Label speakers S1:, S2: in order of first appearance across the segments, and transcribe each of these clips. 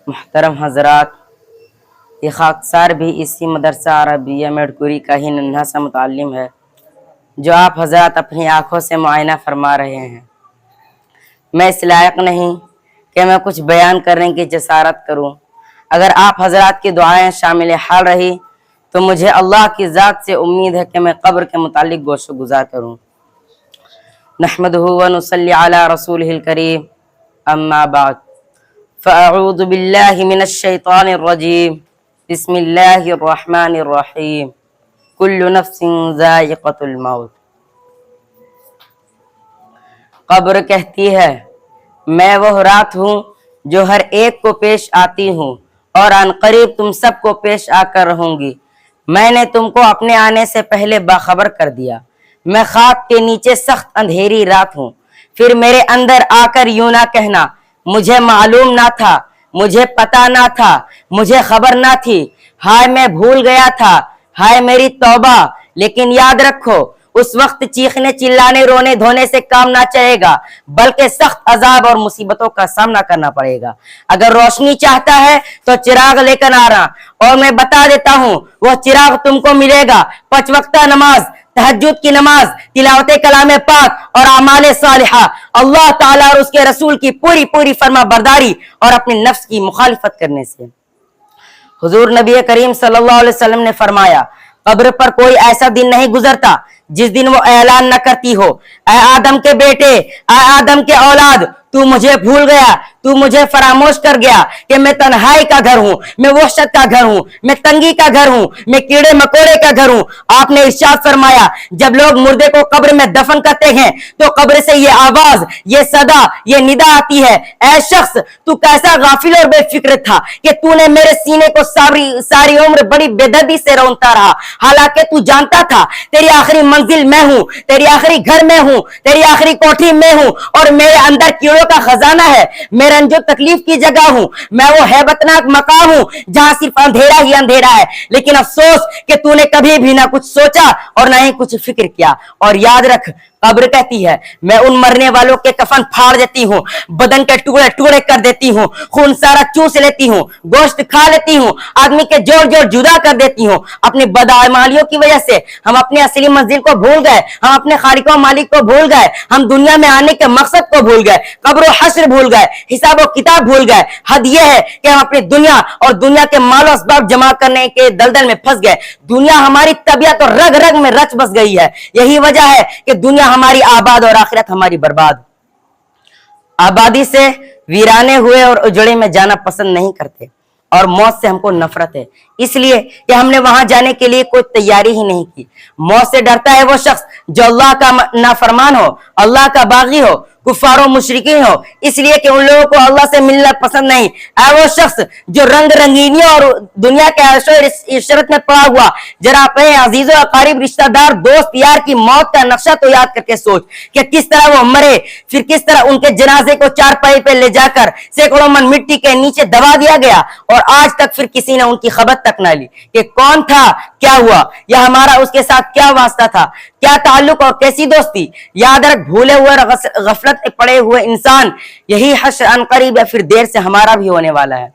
S1: محترم حضرات، یہ خاکسار بھی اسی مدرسہ عربیہ میڈکوری کا ہی ننھا سا متعلم ہے جو آپ حضرات اپنی آنکھوں سے معائنہ فرما رہے ہیں۔ میں اس لائق نہیں کہ میں کچھ بیان کرنے کی جسارت کروں۔ اگر آپ حضرات کی دعائیں شامل حال رہی تو مجھے اللہ کی ذات سے امید ہے کہ میں قبر کے متعلق گوش و گزار کروں۔ نحمدہ و نصلی علی رسولہ الکریم، اما بعد، فاعوذ باللہ من الشیطان الرجیم، بسم اللہ الرحمن الرحیم، کل نفس ذائقۃ الموت۔ قبر کہتی ہے، میں وہ رات ہوں جو ہر ایک کو پیش آتی ہوں اور عنقریب تم سب کو پیش آ کر رہوں گی۔ میں نے تم کو اپنے آنے سے پہلے باخبر کر دیا۔ میں خاک کے نیچے سخت اندھیری رات ہوں، پھر میرے اندر آ کر یوں نہ کہنا مجھے معلوم نہ تھا، مجھے پتہ نہ تھا، مجھے خبر نہ تھی، ہائے میں بھول گیا تھا، ہائے میری توبہ۔ لیکن یاد رکھو، اس وقت چیخنے چلانے رونے دھونے سے کام نہ چلے گا، بلکہ سخت عذاب اور مصیبتوں کا سامنا کرنا پڑے گا۔ اگر روشنی چاہتا ہے تو چراغ لے کر آ رہا، اور میں بتا دیتا ہوں وہ چراغ تم کو ملے گا۔ 5 وقتہ نماز، تہجد کی نماز، تلاوت کلام پاک اور اعمال صالحہ، اللہ تعالیٰ اور اس کے رسول کی پوری فرما برداری اور اپنے نفس کی مخالفت کرنے سے۔ حضور نبی کریم صلی اللہ علیہ وسلم نے فرمایا، قبر پر کوئی ایسا دن نہیں گزرتا جس دن وہ اعلان نہ کرتی ہو، اے آدم کے بیٹے، اے آدم کے اولاد، تو مجھے بھول گیا، تو مجھے فراموش کر گیا کہ میں تنہائی کا گھر ہوں، میں وحشت کا گھر ہوں، میں تنگی کا گھر ہوں، میں کیڑے مکوڑے کا گھر ہوں۔ آپ نے ارشاد فرمایا، جب لوگ مردے کو قبر میں دفن کرتے ہیں تو قبر سے یہ آواز، یہ صدا، یہ ندا آتی ہے، اے شخص تو کیسا غافل اور بے فکر تھا کہ تو نے میرے سینے کو ساری عمر بڑی بے دردی سے رونتا رہا، حالانکہ تو جانتا تھا تیری آخری منزل میں ہوں، تیری آخری گھر میں ہوں، تیری آخری کوٹھی میں ہوں، اور میرے اندر کیڑوں کا خزانہ ہے، میں رنج و تکلیف کی جگہ ہوں، میں وہ ہیبتناک مقام ہوں جہاں صرف اندھیرا ہی اندھیرا ہے۔ لیکن افسوس کہ تو نے کبھی بھی نہ کچھ سوچا اور نہ ہی کچھ فکر کیا۔ اور یاد رکھ، قبر کہتی ہے، میں ان مرنے والوں کے کفن پھاڑ دیتی ہوں، بدن کے ٹکڑے ٹکڑے کر دیتی ہوں، خون سارا چوس لیتی ہوں، گوشت کھا لیتی ہوں، آدمی کے جوڑ جوڑ جدا کر دیتی ہوں۔ اپنی بدعمالیوں کی وجہ سے ہم اپنی اصلی منزل کو بھول گئے، ہم اپنے خالق و مالک کو بھول گئے، ہم دنیا میں آنے کے مقصد کو بھول گئے، قبر و حشر بھول گئے، حساب و کتاب بھول گئے۔ حد یہ ہے کہ ہم اپنی دنیا اور دنیا کے مال و اسباب جمع کرنے کے دلدل میں پھنس گئے۔ دنیا ہماری طبیعت اور رگ رگ میں رچ بس گئی ہے۔ یہی وجہ ہے کہ دنیا ہماری آباد اور آخرت ہماری برباد۔ آبادی سے ویرانے ہوئے اور اجڑے میں جانا پسند نہیں کرتے، اور موت سے ہم کو نفرت ہے، اس لیے کہ ہم نے وہاں جانے کے لیے کوئی تیاری ہی نہیں کی۔ موت سے ڈرتا ہے وہ شخص جو اللہ کا نافرمان ہو، اللہ کا باغی ہو، کفار و مشرکین ہو، اس لیے کہ ان لوگوں کو اللہ سے ملنا پسند نہیں۔ اے وہ شخص جو رنگ رنگینیوں اور دنیا کے عیش و عشرت میں پڑا ہوا، ذرا اپنے عزیز و اقارب، رشتہ دار، دوست یار کی موت کا نقشہ تو یاد کر کے سوچ کہ کس طرح وہ مرے، پھر کس طرح ان کے جنازے کو چارپائی پہ لے جا کر سینکڑوں من مٹی کے نیچے دبا دیا گیا، اور آج تک پھر کسی نے ان کی خبر تک نہ لی کہ کون تھا، کیا ہوا، یا ہمارا اس کے ساتھ کیا واسطہ تھا، کیا تعلق اور کیسی دوستی۔ یاد رکھ، بھولے ہوئے اور غفلت پڑے ہوئے انسان، یہی حشر ان قریب یا پھر دیر سے ہمارا بھی ہونے والا ہے۔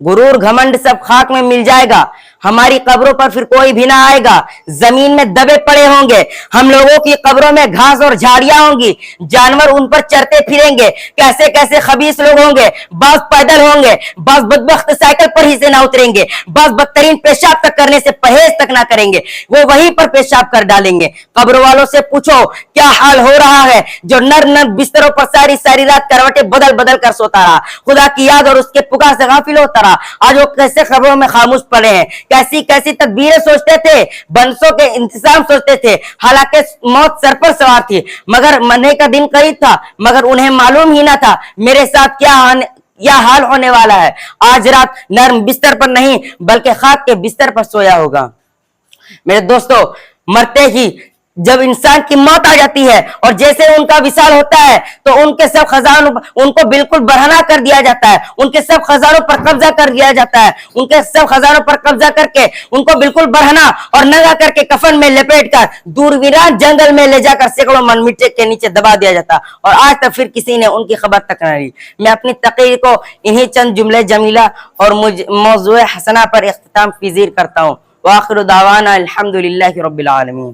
S1: غرور گھمنڈ سب خاک میں مل جائے گا، ہماری قبروں پر پھر کوئی بھی نہ آئے گا، زمین میں دبے پڑے ہوں گے، ہم لوگوں کی قبروں میں گھاس اور جھاڑیاں ہوں گی، جانور ان پر چرتے پھریں گے، کیسے کیسے خبیث لوگ ہوں گے، بعض پیدل ہوں گے، بعض بدبخت سائیکل پر ہی سے نہ اتریں گے، بعض بدترین پیشاب تک کرنے سے پرہیز تک نہ کریں گے، وہ وہیں پر پیشاب کر ڈالیں گے۔ قبر والوں سے پوچھو کیا حال ہو رہا ہے جو نر نر بستروں پر ساری رات کروٹیں بدل بدل کر سوتا رہا، خدا کی یاد اور اس کے پکار سے غافل ہوتا رہا۔ آج وہ کیسے خبروں میں خاموش پڑے ہیں، کیسی کیسی تدبیریں سوچتے تھے، بنسوں کے انتظام سوچتے تھے، حالانکہ موت سر پر سوار تھی، مگر مرنے کا دن قریب تھا، مگر انہیں معلوم ہی نہ تھا میرے ساتھ کیا حال ہونے والا ہے۔ آج رات نرم بستر پر نہیں بلکہ خاک کے بستر پر سویا ہوگا۔ میرے دوستو، مرتے ہی جب انسان کی موت آ جاتی ہے اور جیسے ان کا وصال ہوتا ہے تو ان کے سب خزانوں ان کو بالکل برہنہ کر دیا جاتا ہے, ان کے سب خزانوں پر قبضہ کر دیا جاتا ہے, ان کے سب خزانوں پر قبضہ کر کے ان کو بالکل برہنہ اور ننگا کر کے کفن میں لپیٹ کر دور ویران جنگل میں لے جا کر سینکڑوں من مٹی کے نیچے دبا دیا جاتا, اور آج تک پھر کسی نے ان کی خبر تک نہ لی. میں اپنی تقریر کو انہی چند جملے جمیلہ اور موضوع حسنہ پر اختتام پذیر کرتا ہوں. وآخر دعوانا الحمدللہ رب العالمین.